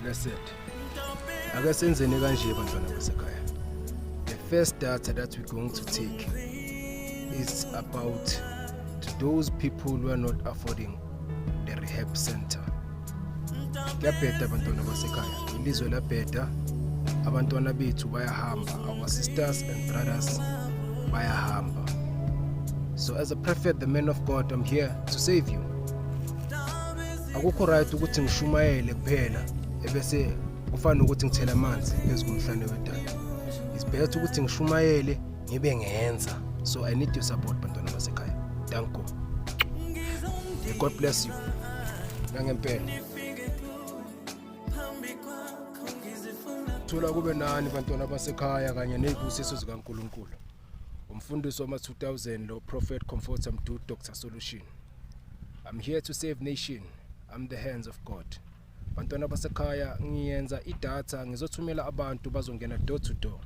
Blessed. Ake senzeni kanje bantwana basekhaya. The first data that we're going to take is about to those people who are not affording the rehab center. Kuyabheda bantwana basekhaya. Ilizwe labheda. Abantwana bethu bayahamba. Our sisters and brothers bayahamba. So as a prophet, the man of God, I'm here to save you. Akukho right ukuthi ngishumayele kuphela ebese kufana ukuthi ngithela amanzi phezulu komhlane wedala. It's better ukuthi ngishumayele ngibe ngenza. So I need your support bantwana basekhaya. Thank you. May God bless you. Nangempela. Thola kube nani bantwana basekhaya kanye nezibusiso zikaNkulunkulu. Umfundisi wama 2000 lo Prophet Comforter Mdudu Dr. Solution. I'm here to save nation. I'm the hands of God. Bantwana basekhaya ngiyenza idata ngizothumela abantu bazongena door to door.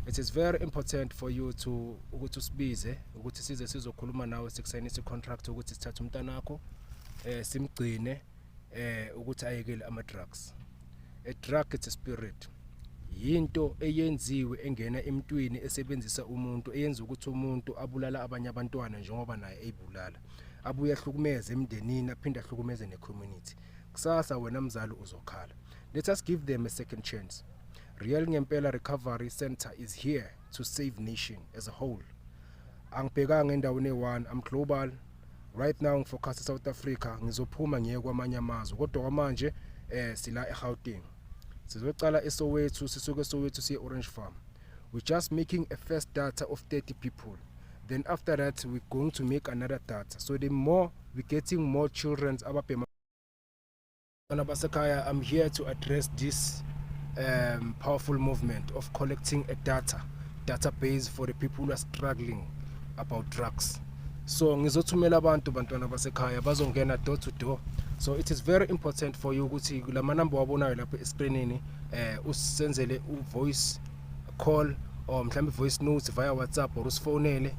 It is very important for you to ukuthi usibize ukuthi size sizokhuluma nawe sikusayinisa contract ukuthi sithathe umntana wakho simgcine ukuthi ayekele ama drugs. A drug is a spirit. Yinto eyenziwe engena emntwini esebenzisa umuntu eyenza ukuthi umuntu abulala abanye abantwana njengoba naye eyibulala. Abuya hlukumeze emndenini aphinda hlukumeze necommunity. Kusasa wena mzali uzokhala. Let us give them a second chance. Real Ngempela Recovery Center is here to save nation as a whole. Angibhekanga endaweni e1, I'm global. Right now ngifocus South Africa, ngizophuma ngiye kwamanye amazwe. Kodwa manje sila eGauteng. Sizocala eSoweto, sisuke eSoweto siye Orange Farm. We're just making a first data of 30 people. Then after that we're going to make another data. So the more we're getting more children ababhema. I'm here to address this powerful movement of collecting a database for the people who are struggling about drugs. So ngizothumela abantu bantwana basekhaya bazongena door to door. So it is very important for you ukuthi kulama number wabonayo lapha escreenini usenzele voice call or mhlambe voice notes via WhatsApp or usifonele.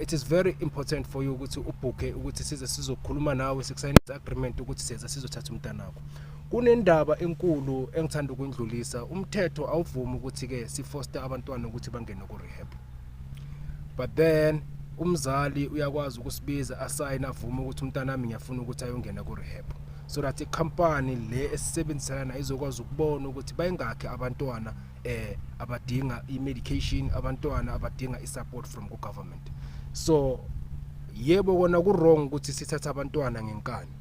It is very important for you ukuthi ubhukhe ukuthi size sizokhuluma nawe sikusayina agreement ukuthi siza sizothatha umntana wakho. Kunendaba enkulu engithanda ukundlulisa. Umthetho awuvumi ukuthi ke sifoster abantwana ukuthi bangene ku rehab. But then umzali uyakwazi ukusibiza assign avume ukuthi umntana wami ngiyafuna ukuthi ayongena ku rehab. So that icompany le esisebenzisana izokwazi ukubona ukuthi bayengakhe abantwana abadinga i-medication, abantwana abadinga i-support from ku government. So yebo kona ku wrong ukuthi sithatha abantwana ngenkani.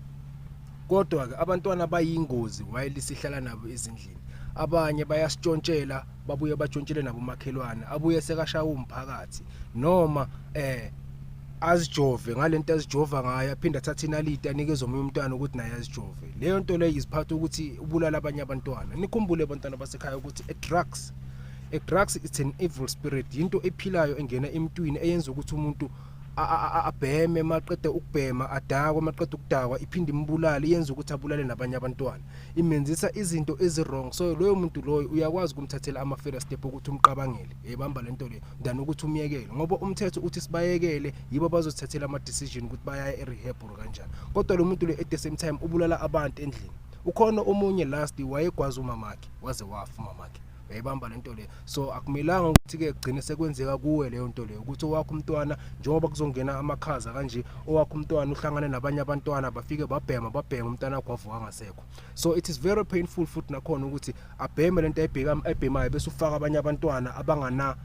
Kodwa ke abantwana bayingozi while sihlala nabo ezindlini. Abanye bayasitshontshela babuye batshontshele nabo makhelwane, abuye sekashaya umphakathi noma azijove ngalento azijova ngayo aphinda athatha inaliti anikeze omunye umntwana ukuthi naye azijove. Leyo nto leyo iziphatha ukuthi ubulala abanye abantwana. Nikhumbule abantwana basekhaya ukuthi a drugs is an evil spirit, into ephilayo engena emntwini eyenza ukuthi umuntu abheme maqede ukubhema adakwa maqede ukudakwa iphinde imbulala iyenza ukuthi abulale nabanye abantwana. Imenzisa izinto ezirong. So loyo muntu loyo uyakwazi ukumthathela ama first step ukuthi umqabangele ebamba lento le ndani ukuthi umyekele ngoba umthetho uthi sibayekele yibo bazothathela ama decision ukuthi bayaya e-rehab or kanjani. Kodwa lo muntu le at the same time ubulala abantu endlini. Ukhona omunye last wayegwaza umamakhe waze wafa umamakhe. Bayibamba lento le. So akumelanga ukuthi ke gcine sekwenzeka kuwe leyo nto le ukuthi owakho umntwana njengoba kuzongena amakhaza kanje owakho umntwana uhlangane nabanye abantwana bafike babhema umntwana wakho wavuka ngasekho. So it is very painful futhi nakhona ukuthi abheme lento ayibhemayo bese ufaka abanye abantwana abangana